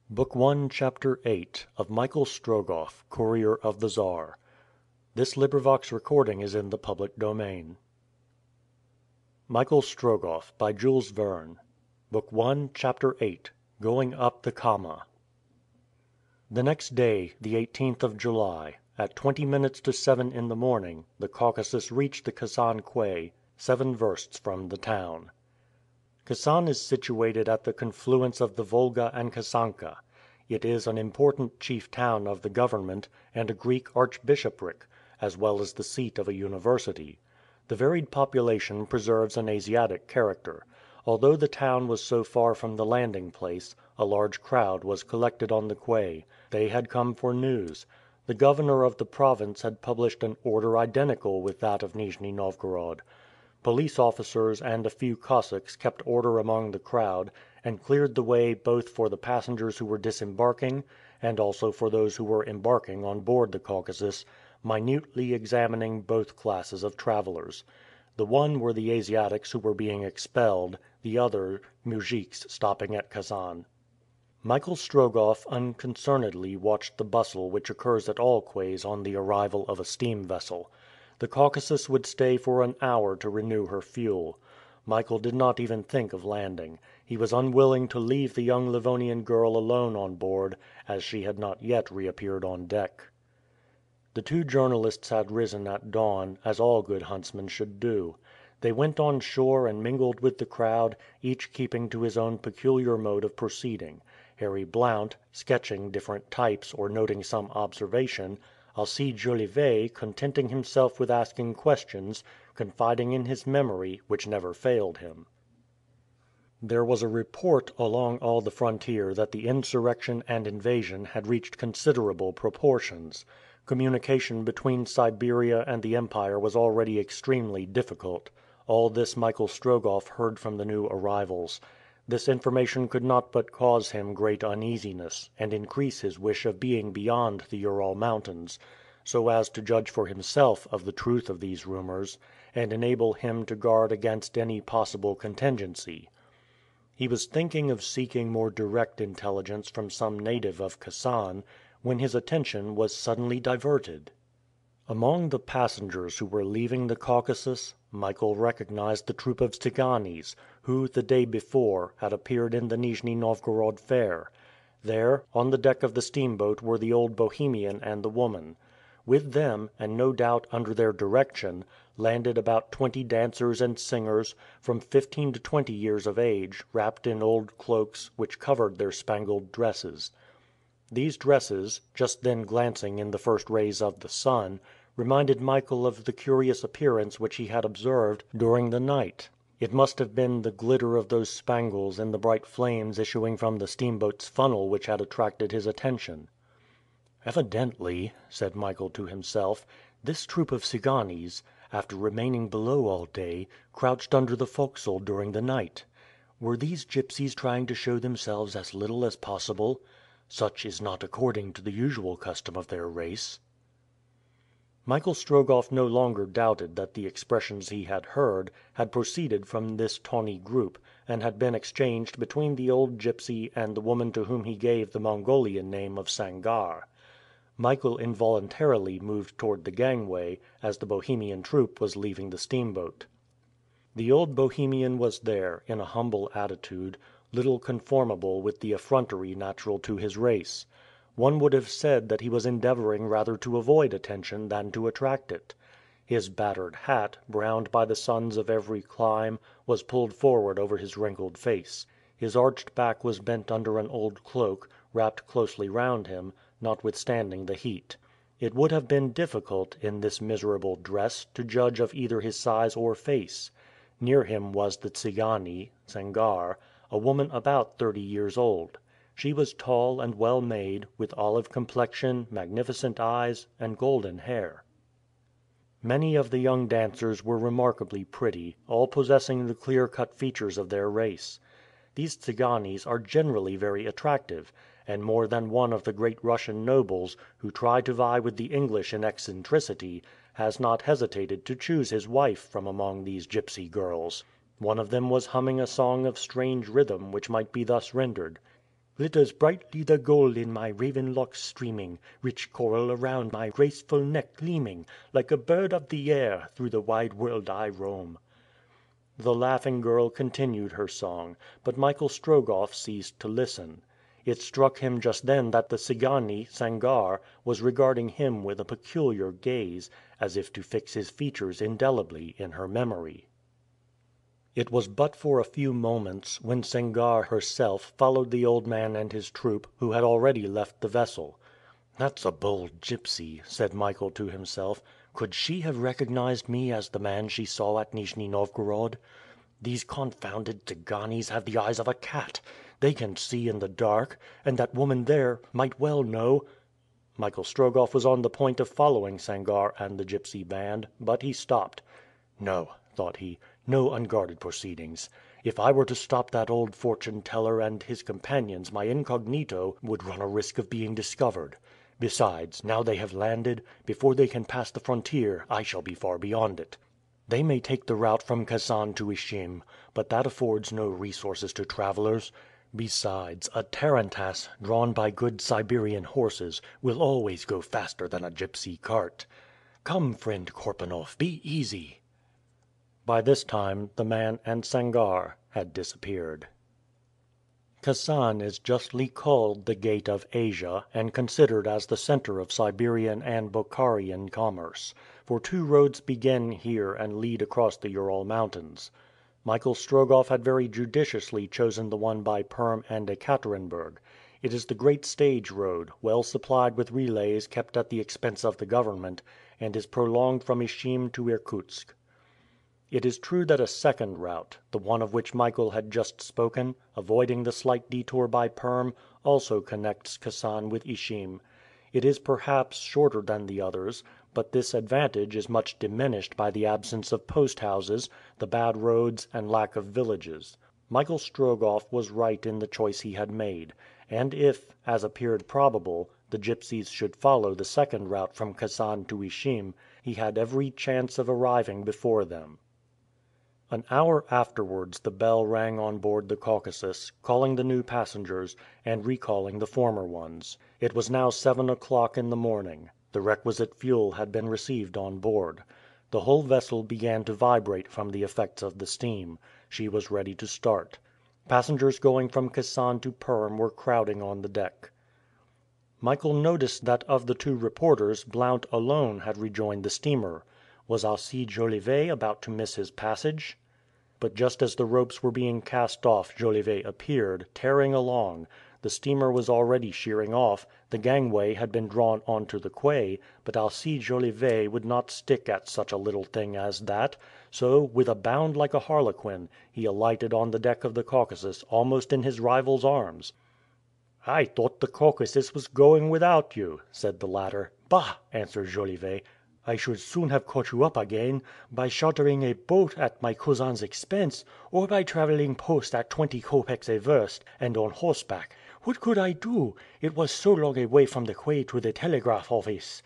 Book 1, Chapter 8 of Michael Strogoff, Courier of the Tsar. Is in the public domain. Michael Strogoff by Jules Verne. Book 1, Chapter 8 Going Up the Kama. The next day, the 18th of July, at 20 minutes to 7 in the morning, the Caucasus reached the Kasan quay, 7 versts from the town. Kasan is situated at the confluence of the Volga and Kasanka. It is an important chief town of the government, and a Greek archbishopric, as well as the seat of a university. The varied population preserves an Asiatic character. Although the town was so far from the landing place, a large crowd was collected on the quay. They had come for news. The governor of the province had published an order identical with that of Nijni Novgorod. Police officers and a few Cossacks kept order among the crowd, and cleared the way both for the passengers who were disembarking, and also for those who were embarking on board the Caucasus, minutely examining both classes of travelers. The one were the Asiatics who were being expelled, the other mujiks stopping at Kasan. Michael Strogoff unconcernedly watched the bustle which occurs at all quays on the arrival of a steam vessel. The Caucasus would stay for an hour to renew her fuel. Michael did not even think of landing. He was unwilling to leave the young Livonian girl alone on board, as she had not yet reappeared on deck. The two journalists had risen at dawn, as all good huntsmen should do. They went on shore and mingled with the crowd, each keeping to his own peculiar mode of proceeding. Harry Blount, sketching different types or noting some observation; Alcide Jolivet contenting himself with asking questions, confiding in his memory, which never failed him. There was a report along all the frontier that the insurrection and invasion had reached considerable proportions. Communication between Siberia and the empire was already extremely difficult. All this Michael Strogoff heard from the new arrivals. This information could not but cause him great uneasiness, and increase his wish of being beyond the Ural Mountains, so as to judge for himself of the truth of these rumors, and enable him to guard against any possible contingency. He was thinking of seeking more direct intelligence from some native of Kasan, when his attention was suddenly diverted. Among the passengers who were leaving the Caucasus, Michael recognized the troop of Tsiganes, who, the day before, had appeared in the Nijni Novgorod fair. There, on the deck of the steamboat were the old Bohemian and the woman. With them, and no doubt under their direction, landed about 20 dancers and singers, from 15 to 20 years of age, wrapped in old cloaks, which covered their spangled dresses. These dresses, just then glancing in the first rays of the sun, reminded Michael of the curious appearance which he had observed during the night. It must have been the glitter of those spangles in the bright flames issuing from the steamboat's funnel which had attracted his attention. "Evidently," said Michael to himself, "this troop of Tsiganes, after remaining below all day, crouched under the forecastle during the night. Were these gypsies trying to show themselves as little as possible? Such is not according to the usual custom of their race." Michael Strogoff no longer doubted that the expressions he had heard had proceeded from this tawny group, and had been exchanged between the old gypsy and the woman to whom he gave the Mongolian name of Sangarre. Michael involuntarily moved toward the gangway, as the Bohemian troop was leaving the steamboat. The old Bohemian was there, in a humble attitude, little conformable with the effrontery natural to his race. One would have said that he was endeavoring rather to avoid attention than to attract it. His battered hat, browned by the suns of every clime, was pulled forward over his wrinkled face. His arched back was bent under an old cloak, wrapped closely round him, notwithstanding the heat. It would have been difficult, in this miserable dress, to judge of either his size or face. Near him was the Tsigane, Sangarre, a woman about 30 years old. She was tall and well made, with olive complexion, magnificent eyes, and golden hair. Many of the young dancers were remarkably pretty, all possessing the clear-cut features of their race. These Tsiganes are generally very attractive, and more than one of the great Russian nobles, who try to vie with the English in eccentricity, has not hesitated to choose his wife from among these gypsy girls. One of them was humming a song of strange rhythm which might be thus rendered: Glitters brightly the gold in my raven locks streaming, rich coral around my graceful neck gleaming. Like a bird of the air, through the wide world I roam." The laughing girl continued her song, but Michael Strogoff ceased to listen. It struck him just then that the Tsigane, Sangarre, was regarding him with a peculiar gaze, as if to fix his features indelibly in her memory. It was but for a few moments, when Sangarre herself followed the old man and his troop, who had already left the vessel. "That's a bold gypsy," said Michael to himself. "Could she have recognized me as the man she saw at Nijni Novgorod? These confounded Tsiganes have the eyes of a cat. They can see in the dark, and that woman there might well know." Michael Strogoff was on the point of following Sangarre and the gypsy band, but he stopped. "No," thought he, "no unguarded proceedings. If I were to stop that old fortune teller and his companions my incognito would run a risk of being discovered. Besides, now they have landed, before they can pass the frontier I shall be far beyond it. They may take the route from Kasan to Ishim, but that affords no resources to travelers. Besides, a tarantass, drawn by good Siberian horses, will always go faster than a gypsy cart. Come, friend Korpanoff, be easy." By this time the man and Sangarre had disappeared. Kasan is justly called the Gate of Asia, and considered as the center of Siberian and Bokharian commerce, for two roads begin here and lead across the Ural Mountains. Michael Strogoff had very judiciously chosen the one by Perm and Ekaterenburg. It is the great stage road, well supplied with relays kept at the expense of the government, and is prolonged from Ishim to Irkutsk. It is true that a second route, the one of which Michael had just spoken, avoiding the slight detour by Perm, also connects Kasan with Ishim. It is perhaps shorter than the others, but this advantage is much diminished by the absence of post houses, the bad roads, and lack of villages. Michael Strogoff was right in the choice he had made, and if, as appeared probable, the gypsies should follow the second route from Kasan to Ishim, he had every chance of arriving before them. An hour afterwards the bell rang on board the Caucasus, calling the new passengers, and recalling the former ones. It was now 7 o'clock in the morning. The requisite fuel had been received on board. The whole vessel began to vibrate from the effects of the steam. She was ready to start. Passengers going from Kasan to Perm were crowding on the deck. Michael noticed that of the two reporters Blount alone had rejoined the steamer. Was Alcide Jolivet about to miss his passage? But just as the ropes were being cast off Jolivet appeared, tearing along. The steamer was already sheering off, the gangway had been drawn onto the quay, but Alcide Jolivet would not stick at such a little thing as that, so, with a bound like a harlequin, he alighted on the deck of the Caucasus almost in his rival's arms. "I thought the Caucasus was going without you," said the latter. "Bah!" answered Jolivet. "I should soon have caught you up again, by chartering a boat at my cousin's expense, or by traveling post at 20 copecks a verst, and on horseback. What could I do? It was so long a way from the quay to the telegraph office."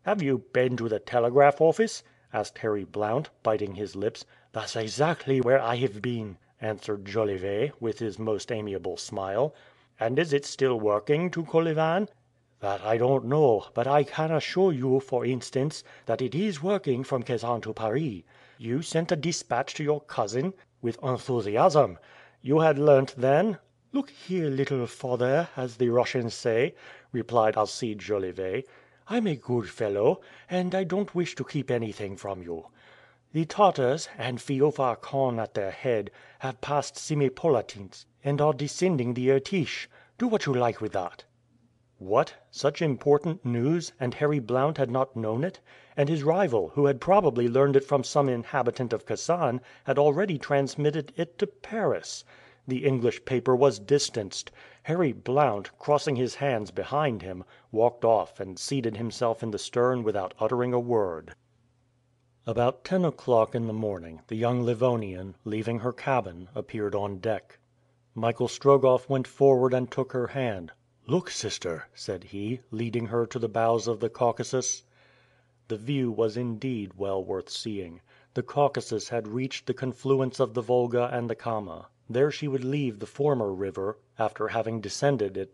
"Have you been to the telegraph office?" asked Harry Blount, biting his lips. "That's exactly where I have been," answered Jolivet, with his most amiable smile. "And is it still working to Kolyvan?" "That I don't know, but I can assure you, for instance, that it is working from Kasan to Paris." "You sent a dispatch to your cousin?" "With enthusiasm." "You had learnt then?" "Look here, little father, as the Russians say," replied Alcide Jolivet. "I'm a good fellow, and I don't wish to keep anything from you. The Tartars, and Feofar Khan at their head, have passed Semipolatinsk, and are descending the Irtish. Do what you like with that." What? Such important news, and Harry Blount had not known it? And his rival, who had probably learned it from some inhabitant of Kasan, had already transmitted it to Paris. The English paper was distanced. Harry Blount, crossing his hands behind him, walked off and seated himself in the stern without uttering a word. About 10 o'clock in the morning, the young Livonian, leaving her cabin, appeared on deck. Michael Strogoff went forward and took her hand. "Look, sister," said he, leading her to the bows of the Caucasus. The view was indeed well worth seeing. The Caucasus had reached the confluence of the Volga and the Kama. There she would leave the former river, after having descended it